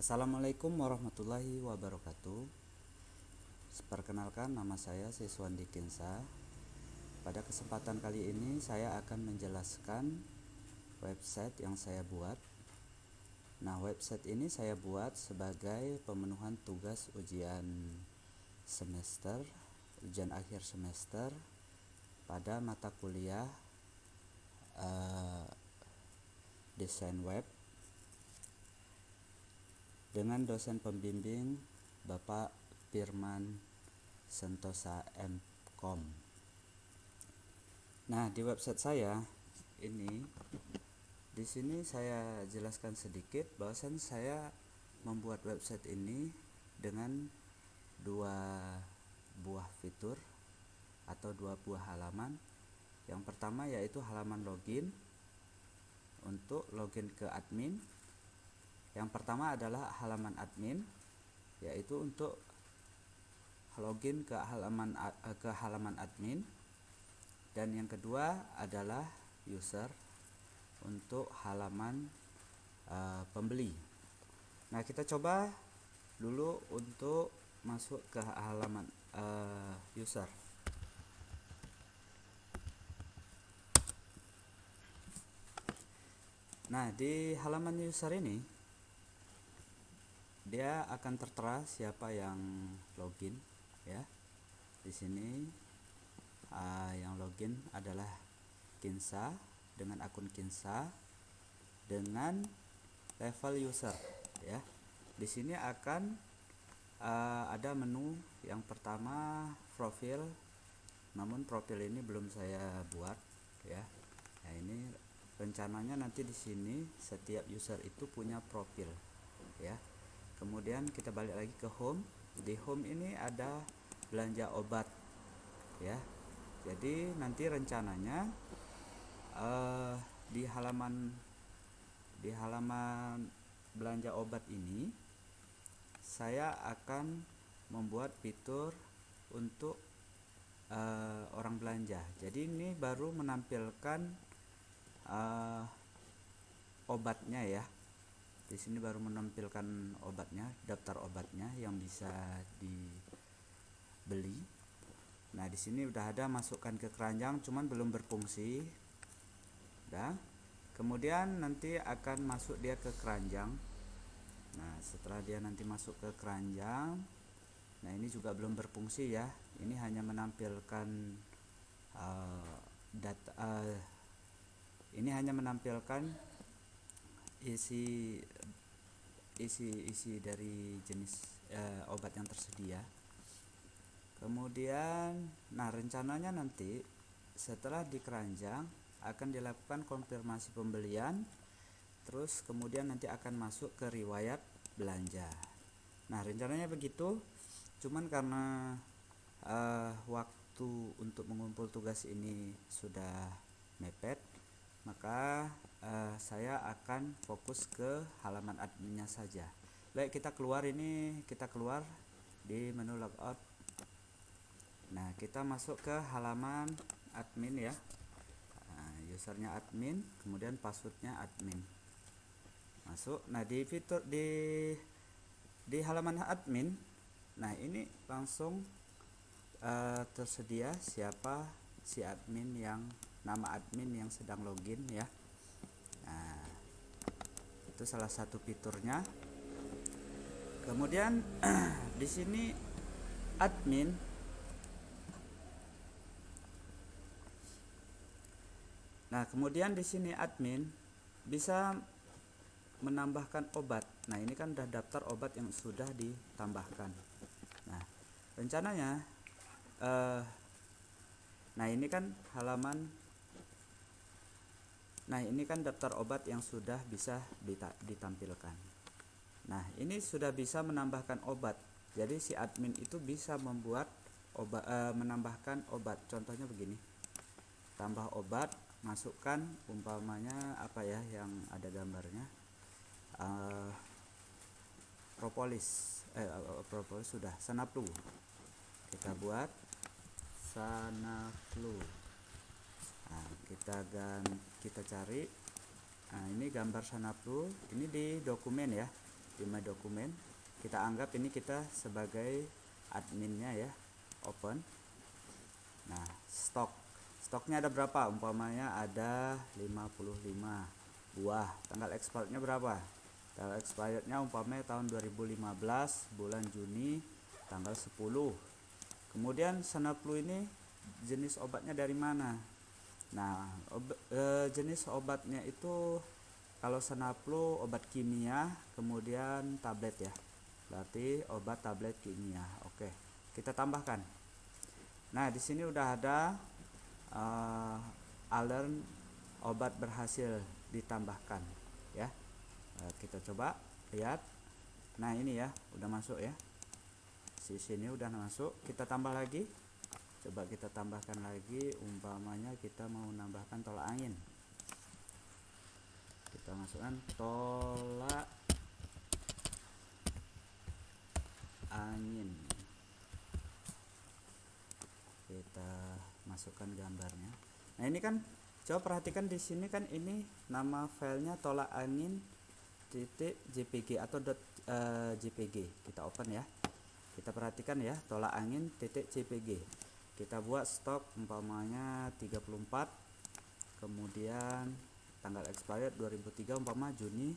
Assalamualaikum warahmatullahi wabarakatuh. Perkenalkan, nama saya Siswandi Kinsa. Pada kesempatan kali ini saya akan menjelaskan website yang saya buat. Nah, website ini saya buat sebagai pemenuhan tugas ujian akhir semester pada mata kuliah desain web dengan dosen pembimbing Bapak Firman Sentosa MKom. Nah, di website saya ini, di sini saya jelaskan sedikit bahwasan saya membuat website ini dengan dua buah fitur atau dua buah halaman. Yang pertama yaitu halaman login untuk login ke admin. Yang pertama adalah halaman admin, yaitu untuk login ke halaman admin, dan yang kedua adalah user untuk halaman pembeli. Nah, kita coba dulu untuk masuk ke halaman user. Nah, di halaman user ini dia akan tertera siapa yang login, ya. Di sini yang login adalah Kinsa dengan akun Kinsa dengan level user, ya. Di sini akan ada menu yang pertama profil, namun profil ini belum saya buat, ya. Nah, ini rencananya nanti di sini setiap user itu punya profil, ya. Kemudian kita balik lagi ke home. Di home ini ada belanja obat, ya. Jadi nanti rencananya di halaman belanja obat ini saya akan membuat fitur untuk orang belanja. Jadi ini baru menampilkan obatnya, ya. Di sini baru menampilkan obatnya, daftar obatnya yang bisa dibeli. Nah, di sini udah ada masukkan ke keranjang, cuman belum berfungsi. Udah. Kemudian nanti akan masuk dia ke keranjang. Nah, setelah dia nanti masuk ke keranjang, nah ini juga belum berfungsi, ya. Ini hanya menampilkan ini hanya menampilkan isi dari jenis obat yang tersedia. Kemudian, nah rencananya nanti setelah di keranjang akan dilakukan konfirmasi pembelian, terus kemudian nanti akan masuk ke riwayat belanja. Nah, rencananya begitu. Cuman karena waktu untuk mengumpul tugas ini sudah mepet, maka saya akan fokus ke halaman adminnya saja. Baik, kita keluar di menu logout. Nah, kita masuk ke halaman admin, ya. Nah, usernya admin, kemudian passwordnya admin. Masuk. Nah, di fitur di halaman admin, nah ini langsung tersedia siapa si admin nama admin yang sedang login, ya. Nah, itu salah satu fiturnya. Kemudian di sini admin, nah kemudian di sini admin bisa menambahkan obat. Nah, ini kan udah daftar obat yang sudah ditambahkan. Nah, rencananya nah ini kan daftar obat yang sudah bisa ditampilkan. Nah, ini sudah bisa menambahkan obat. Jadi si admin itu bisa membuat menambahkan obat. Contohnya begini. Tambah obat, masukkan umpamanya apa ya yang ada gambarnya. Propolis sudah, Sanaplu. Kita buat Sanaplu. Nah, kita cari. Nah, ini gambar Sanaplu, ini di dokumen, ya. di My Dokumen. Kita anggap ini kita sebagai adminnya ya. Open. Nah, stoknya ada berapa? Umpamanya ada 55 buah. Tanggal expirednya berapa? Tanggal expirednya umpamanya tahun 2015 bulan Juni tanggal 10. Kemudian Sanaplu ini jenis obatnya dari mana? Nah, jenis obatnya itu kalau Sanaplu obat kimia, kemudian tablet ya. Berarti obat tablet kimia. Oke, kita tambahkan. Nah, di sini udah ada alert obat berhasil ditambahkan ya. Kita coba lihat. Nah, ini ya, udah masuk ya. Di sini udah masuk. Kita tambah lagi. Coba kita tambahkan lagi, umpamanya kita mau nambahkan tolak angin. Kita masukkan tolak angin. Kita masukkan gambarnya. Nah, ini kan coba perhatikan di sini kan ini nama filenya tolak angin .jpg atau .jpg. Kita open ya. Kita perhatikan ya, tolak angin .jpg. Kita buat stok umpamanya 34, kemudian tanggal expired 2003 umpama Juni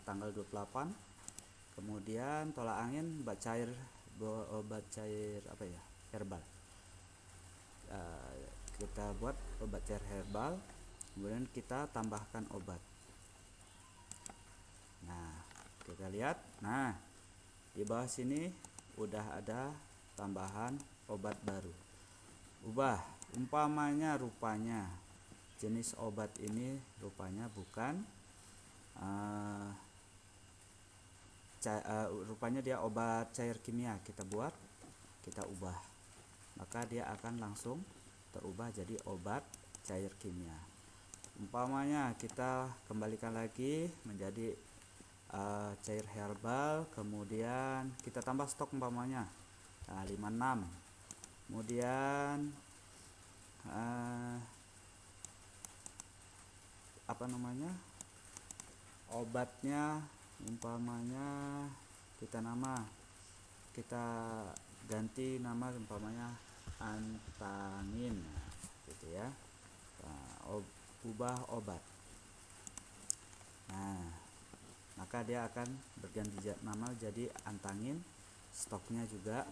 tanggal 28. Kemudian tolak angin obat cair apa ya, herbal. Kita buat obat cair herbal, kemudian kita tambahkan obat. Nah, kita lihat. Nah, di bawah sini udah ada tambahan obat baru. Ubah umpamanya rupanya jenis obat ini rupanya bukan rupanya dia obat cair kimia. Kita buat, kita ubah, maka dia akan langsung terubah jadi obat cair kimia. Umpamanya kita kembalikan lagi menjadi cair herbal, kemudian kita tambah stok umpamanya 56. Kemudian apa namanya, obatnya umpamanya kita ganti nama umpamanya antangin gitu ya. Ubah obat. Nah, maka dia akan berganti nama jadi antangin, stoknya juga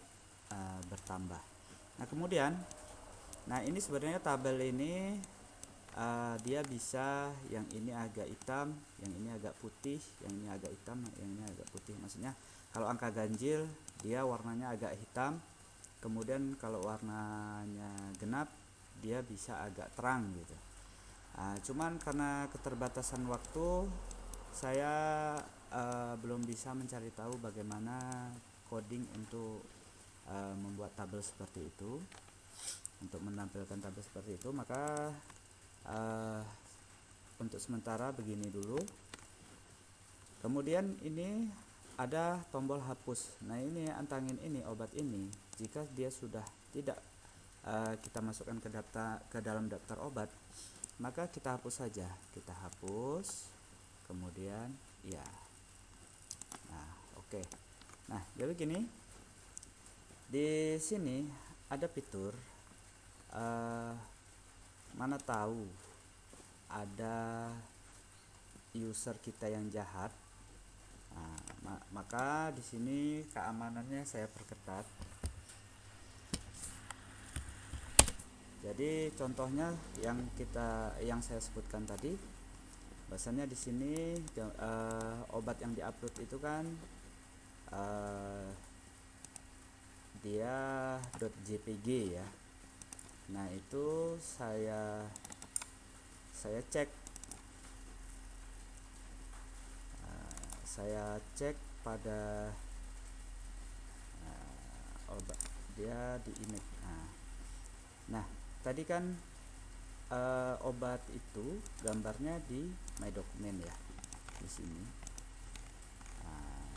bertambah. Nah, kemudian ini sebenarnya tabel ini dia bisa yang ini agak hitam, yang ini agak putih, yang ini agak hitam, yang ini agak putih. Maksudnya kalau angka ganjil dia warnanya agak hitam, kemudian kalau warnanya genap dia bisa agak terang gitu. Cuman karena keterbatasan waktu saya belum bisa mencari tahu bagaimana coding untuk membuat tabel seperti itu, untuk menampilkan tabel seperti itu. Maka untuk sementara begini dulu. Kemudian ini ada tombol hapus. Nah, ini antangin ini, obat ini, jika dia sudah tidak kita masukkan ke dalam daftar obat, maka kita hapus saja. Kita hapus, kemudian ya. Nah, oke. Nah, jadi gini, di sini ada fitur mana tahu ada user kita yang jahat. Maka di sini keamanannya saya perketat. Jadi contohnya yang saya sebutkan tadi, bahasanya di sini obat yang diupload itu kan dia .jpg ya. Nah, itu saya cek, pada obat dia di image. Nah, tadi kan obat itu gambarnya di My Dokumen ya, di sini.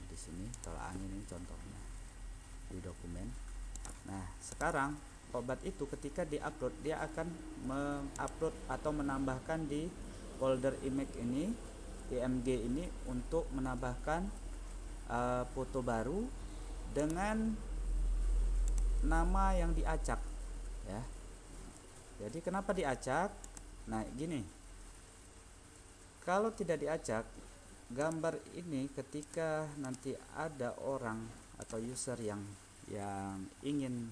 Di sini tolak angin ini contohnya di dokumen. Nah, sekarang obat itu ketika diupload, dia akan mengupload atau menambahkan di folder image ini, img ini, untuk menambahkan foto baru dengan nama yang diacak ya. Jadi kenapa diacak? Nah gini, kalau tidak diacak, gambar ini ketika nanti ada orang atau user yang ingin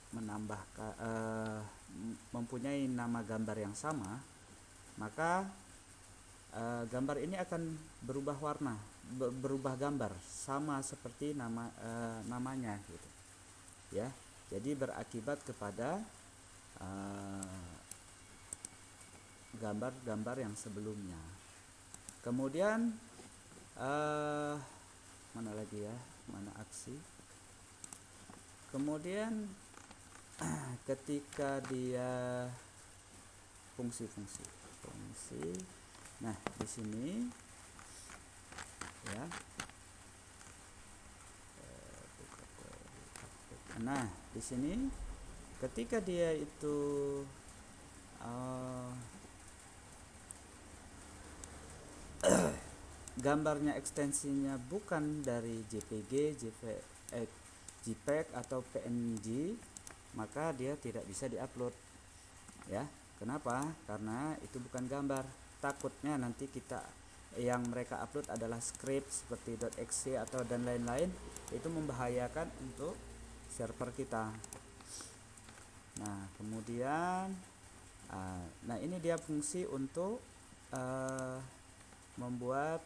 menambahkan mempunyai nama gambar yang sama, maka gambar ini akan berubah warna, berubah gambar sama seperti namanya gitu ya. Jadi berakibat kepada gambar-gambar yang sebelumnya. Kemudian mana lagi ya, mana aksi. Kemudian ketika dia fungsi. Nah, di sini ya. Nah, di sini ketika dia itu gambarnya ekstensinya bukan dari JPG, JPEG atau PNG, maka dia tidak bisa diupload ya. Kenapa? Karena itu bukan gambar. Takutnya nanti yang mereka upload adalah script seperti .exe atau dan lain-lain, itu membahayakan untuk server kita. Nah kemudian nah ini dia fungsi untuk membuat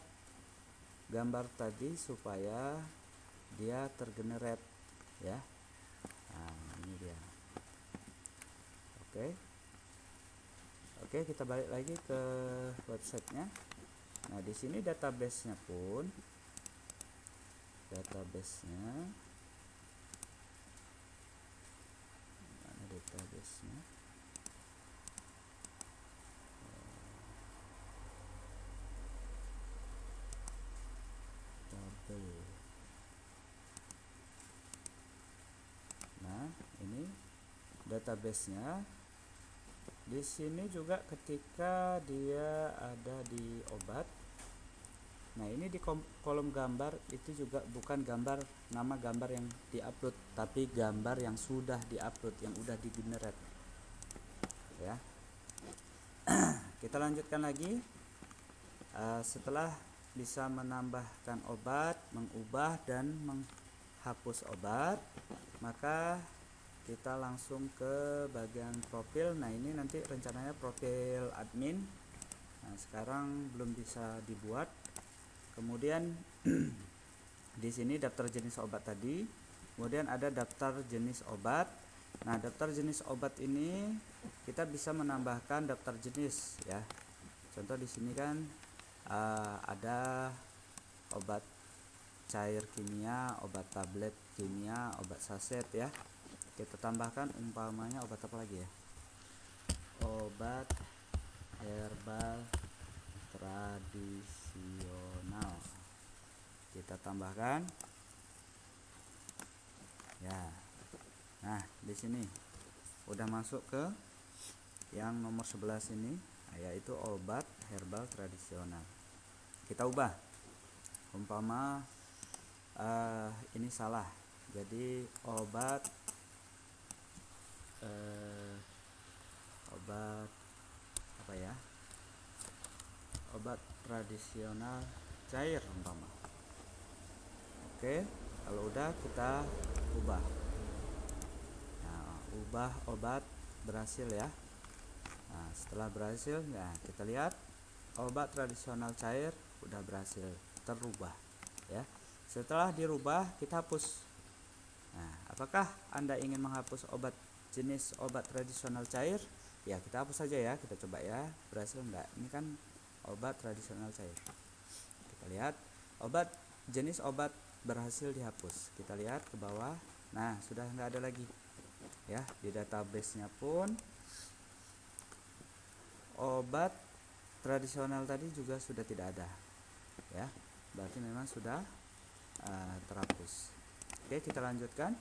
gambar tadi supaya dia tergenerate ya. Nah ini dia. Oke, kita balik lagi ke websitenya. Nah di sini databasenya pun mana databasenya? Nah ini databasenya. Di sini juga ketika dia ada di obat, nah ini di kolom gambar itu juga bukan nama gambar yang diupload, tapi gambar yang sudah diupload, yang udah digenerate ya. Kita lanjutkan lagi. Setelah bisa menambahkan obat, mengubah dan menghapus obat, maka kita langsung ke bagian profil. Nah ini nanti rencananya profil admin. Nah sekarang belum bisa dibuat. Kemudian di sini daftar jenis obat tadi. Kemudian ada daftar jenis obat. Nah daftar jenis obat ini kita bisa menambahkan daftar jenis ya. Contoh di sini kan ada obat cair kimia, obat tablet kimia, obat saset ya. Kita tambahkan umpamanya obat apa lagi ya, obat herbal tradisional, kita tambahkan ya. Nah di sini udah masuk ke yang nomor 11 ini, yaitu obat herbal tradisional. Kita ubah, umpama ini salah, jadi obat apa ya, obat tradisional cair umpama. Oke, kalau udah kita ubah. Nah, ubah obat berhasil ya. Nah setelah berhasil, nah kita lihat obat tradisional cair udah berhasil terubah ya. Setelah dirubah kita hapus. Nah apakah Anda ingin menghapus jenis obat tradisional cair? Ya kita hapus saja ya, kita coba ya, berhasil enggak. Ini kan obat tradisional cair. Kita lihat jenis obat berhasil dihapus. Kita lihat ke bawah. Nah sudah enggak ada lagi ya. Di database-nya pun obat tradisional tadi juga sudah tidak ada ya. Berarti memang sudah terhapus. Oke, kita lanjutkan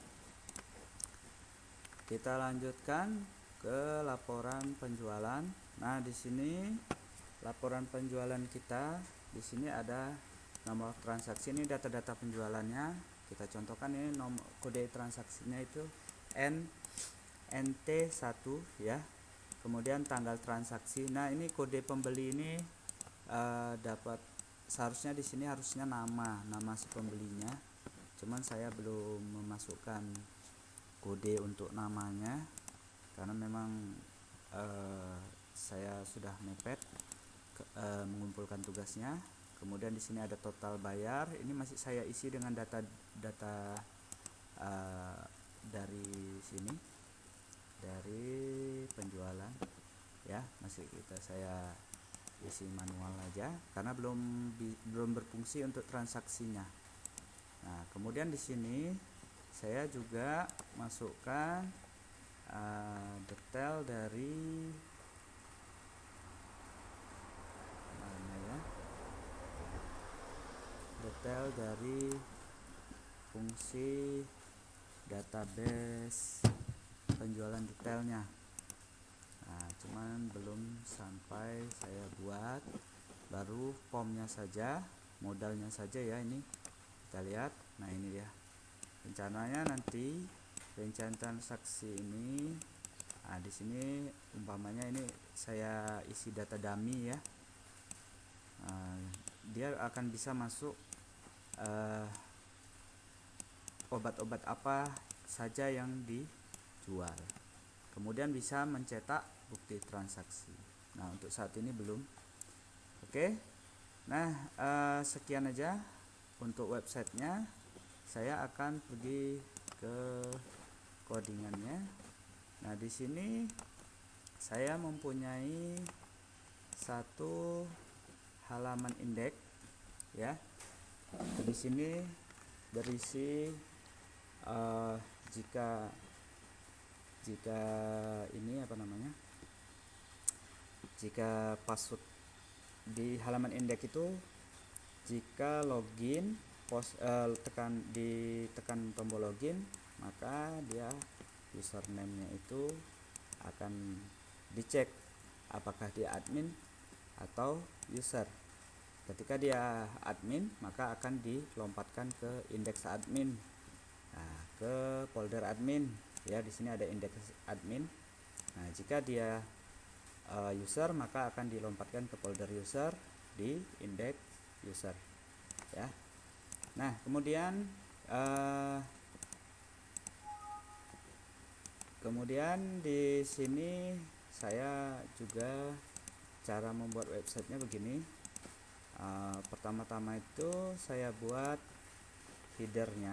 ke laporan penjualan. Nah di sini laporan penjualan kita, di sini ada nomor transaksi ini data-data penjualannya. Kita contohkan ini kode transaksinya itu NT1 ya. Kemudian tanggal transaksi. Nah, ini kode pembeli ini dapat seharusnya di sini harusnya nama si pembelinya. Cuman saya belum memasukkan kode untuk namanya karena memang saya sudah mepet mengumpulkan tugasnya. Kemudian di sini ada total bayar. Ini masih saya isi dengan data dari sini, dari penjualan ya, masih saya isi manual aja karena belum berfungsi untuk transaksinya. Nah, kemudian di sini saya juga masukkan detail dari mana ya, detail dari fungsi database penjualan detailnya. Nah, cuman belum sampai saya buat, baru formnya saja, modalnya saja ya. Ini kita lihat. Nah, ini ya rencananya nanti rincian transaksi ini. Nah, di sini umpamanya ini saya isi data dummy ya. Dia akan bisa masuk obat-obat apa saja yang dijual. Kemudian bisa mencetak bukti transaksi. Nah, untuk saat ini belum. Oke. Nah, sekian aja untuk websitenya. Saya akan pergi ke codingannya. Nah, di sini saya mempunyai satu halaman indeks ya. Di sini berisi jika ini apa namanya, jika password di halaman indeks itu, jika login ditekan tombol login, maka dia username-nya itu akan dicek apakah dia admin atau user. Ketika dia admin, maka akan dilompatkan ke indeks admin. Nah, ke folder admin ya, di sini ada indeks admin. Nah, jika dia user, maka akan dilompatkan ke folder user di indeks user ya. Nah, kemudian di sini saya juga cara membuat websitenya begini. Pertama-tama itu saya buat headernya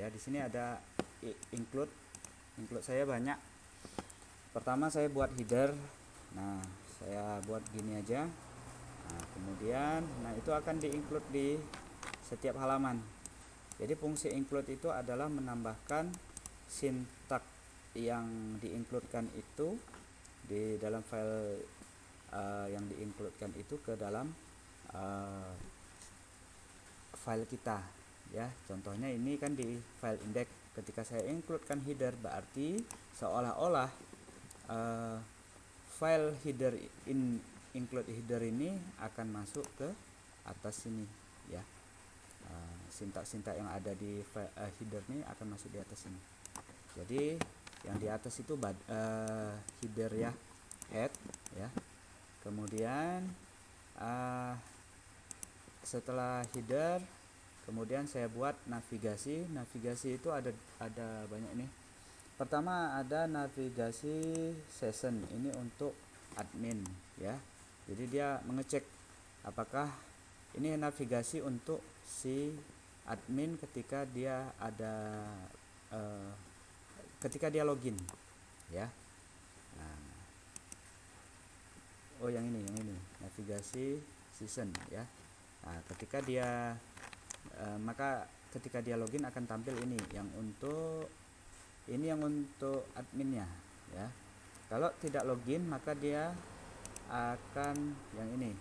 ya. Di sini ada include saya banyak. Pertama saya buat header. Nah, saya buat gini aja. Nah, kemudian itu akan di-include di setiap halaman. Jadi fungsi include itu adalah menambahkan sintak yang di-includekan itu di dalam file yang di-includekan itu ke dalam file kita ya. Contohnya ini kan di file index, ketika saya includekan header berarti seolah-olah file header include header ini akan masuk ke atas sini ya. Sintak-sintak yang ada di header ini akan masuk di atas sini. Jadi yang di atas itu header ya, head ya. Kemudian setelah header, kemudian saya buat navigasi. Navigasi itu ada banyak nih. Pertama ada navigasi session, ini untuk admin ya. Jadi dia mengecek apakah ini navigasi untuk si admin ketika dia ada ketika dia login ya. Oh, yang ini navigasi session ya. Nah, ketika dia maka ketika dia login akan tampil ini yang untuk adminnya ya. Kalau tidak login maka dia akan yang ini,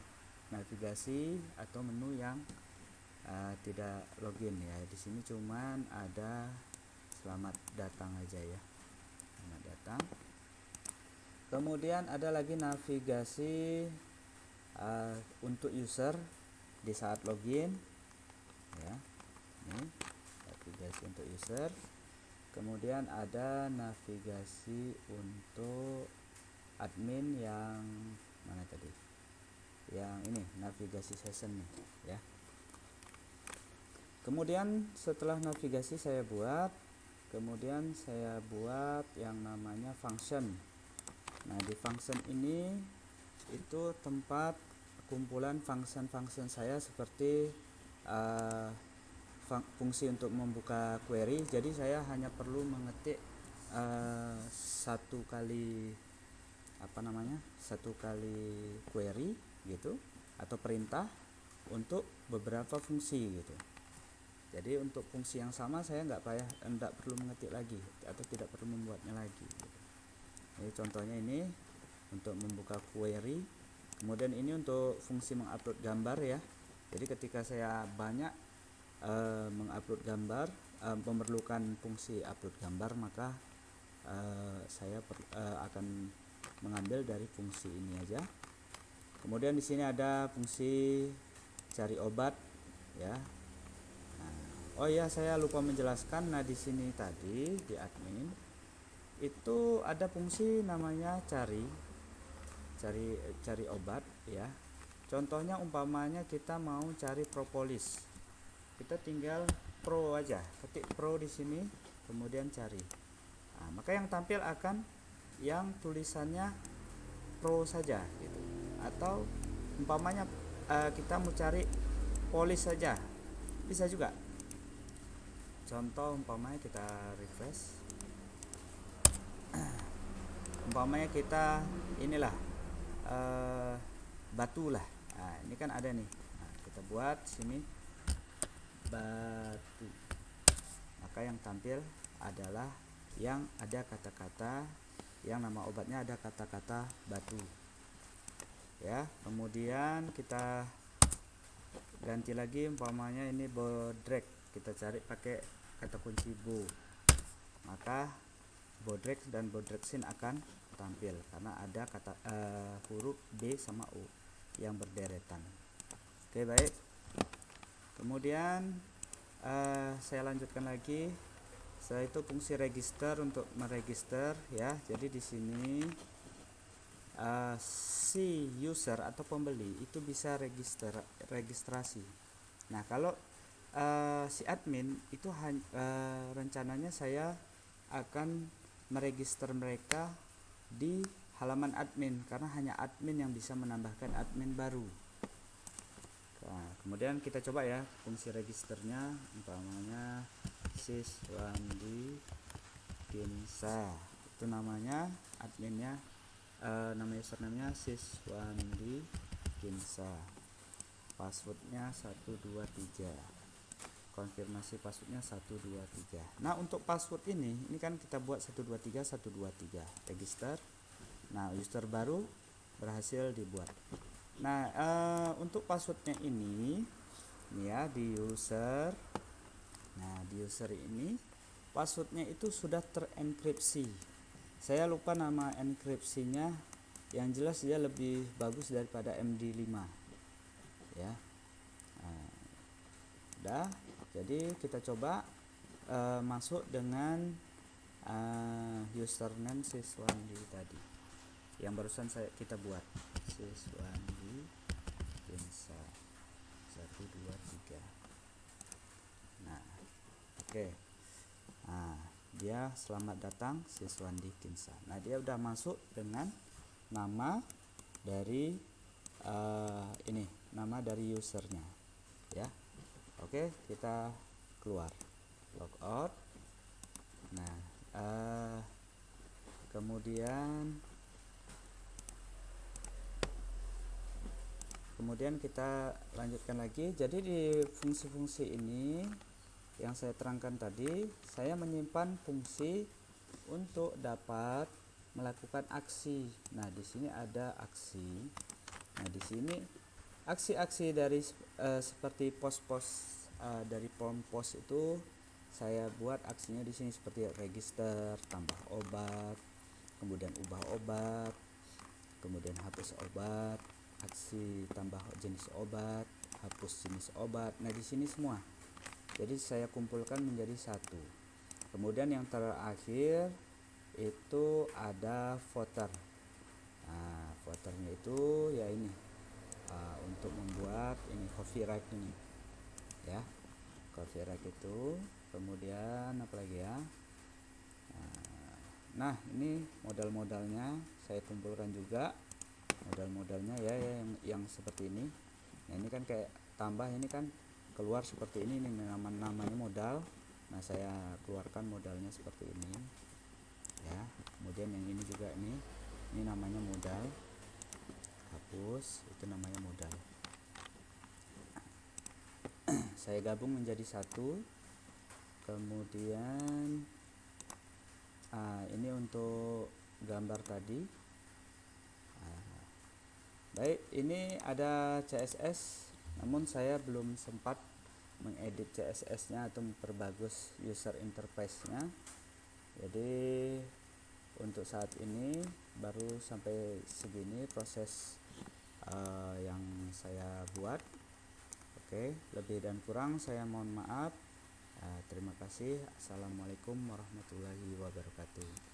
navigasi atau menu yang tidak login ya. Di sini cuman ada selamat datang aja ya. Selamat datang. Kemudian ada lagi navigasi untuk user. di saat login ya. Ini navigasi untuk user, kemudian ada navigasi untuk admin yang mana tadi, yang ini navigasi session nih ya. Kemudian setelah navigasi saya buat, kemudian saya buat yang namanya function. Nah, di function ini itu tempat kumpulan function-function saya seperti fungsi untuk membuka query. Jadi saya hanya perlu mengetik satu kali satu kali query gitu, atau perintah untuk beberapa fungsi gitu. Jadi untuk fungsi yang sama saya nggak perlu mengetik lagi atau tidak perlu membuatnya lagi gitu. Jadi contohnya ini untuk membuka query, kemudian ini untuk fungsi mengupload gambar ya. Jadi ketika saya banyak mengupload gambar, memerlukan fungsi upload gambar, maka saya akan mengambil dari fungsi ini aja. Kemudian di sini ada fungsi cari obat ya. Oh ya, saya lupa menjelaskan. Nah, di sini tadi di admin itu ada fungsi namanya cari obat ya. Contohnya umpamanya kita mau cari propolis, kita tinggal pro aja, ketik pro di sini, kemudian cari. Nah, maka yang tampil akan yang tulisannya pro saja gitu. Atau umpamanya kita mau cari polis saja, bisa juga. Contoh umpamanya kita refresh, umpamanya kita inilah batu lah. Nah, ini kan ada nih. Nah, kita buat sini batu. Maka yang tampil adalah yang ada kata-kata, yang nama obatnya ada kata-kata batu. Ya, kemudian kita ganti lagi, umpamanya ini bodrek, kita cari pakai kata kunci bo, maka bodrek dan bodreksin akan tampil karena ada kata huruf B sama U yang berderetan. Oke, baik. Kemudian saya lanjutkan lagi. Setelah itu fungsi register untuk meregister ya. Jadi di sini si user atau pembeli itu bisa registrasi. Nah, kalau si admin itu rencananya saya akan meregister mereka di halaman admin, karena hanya admin yang bisa menambahkan admin baru. Nah, kemudian kita coba ya fungsi registernya, umpamanya Siswandi Ginsa, itu namanya adminnya, nama username-nya Siswandi Ginsa, passwordnya 123, konfirmasi passwordnya 123. Nah, untuk password ini kan kita buat 123 register. Nah, user baru berhasil dibuat. Nah, untuk passwordnya ini ya di user. Nah, di user ini passwordnya itu sudah terenkripsi. Saya lupa nama enkripsinya, yang jelas dia lebih bagus daripada MD5 ya. Nah, udah. Jadi kita coba masuk dengan username Siswandi tadi yang barusan kita buat, Siswandi Ginsa 123. Nah, oke. Nah, dia selamat datang Siswandi Ginsa. Nah, dia udah masuk dengan nama dari ini, nama dari usernya ya. Oke, kita keluar, logout. Nah, kemudian kita lanjutkan lagi. Jadi di fungsi-fungsi ini yang saya terangkan tadi, saya menyimpan fungsi untuk dapat melakukan aksi. Nah, di sini ada aksi. Nah, di sini aksi-aksi dari seperti pos-pos dari form pos itu saya buat aksinya di sini seperti register, tambah obat, kemudian ubah obat, kemudian hapus obat, aksi tambah jenis obat, hapus jenis obat. Nah, di sini semua. Jadi saya kumpulkan menjadi satu. Kemudian yang terakhir itu ada footer. Nah, footernya itu ya ini untuk membuat ini coffee rack ini, ya. Coffee rack itu. Kemudian apa lagi ya? Nah, ini modal-modalnya saya kumpulkan juga. Modal-modalnya ya yang seperti ini. Nah, ini kan kayak tambah, ini kan keluar seperti ini namanya modal. Nah, saya keluarkan modalnya seperti ini, ya. Kemudian yang ini juga ini namanya modal. Hapus, itu namanya modal. Saya gabung menjadi satu. Kemudian ini untuk gambar tadi. Baik, ini ada CSS, namun saya belum sempat mengedit CSS-nya atau memperbagus user interface-nya. Jadi untuk saat ini baru sampai segini proses yang saya buat. Oke, lebih dan kurang saya mohon maaf. Terima kasih. Assalamualaikum warahmatullahi wabarakatuh.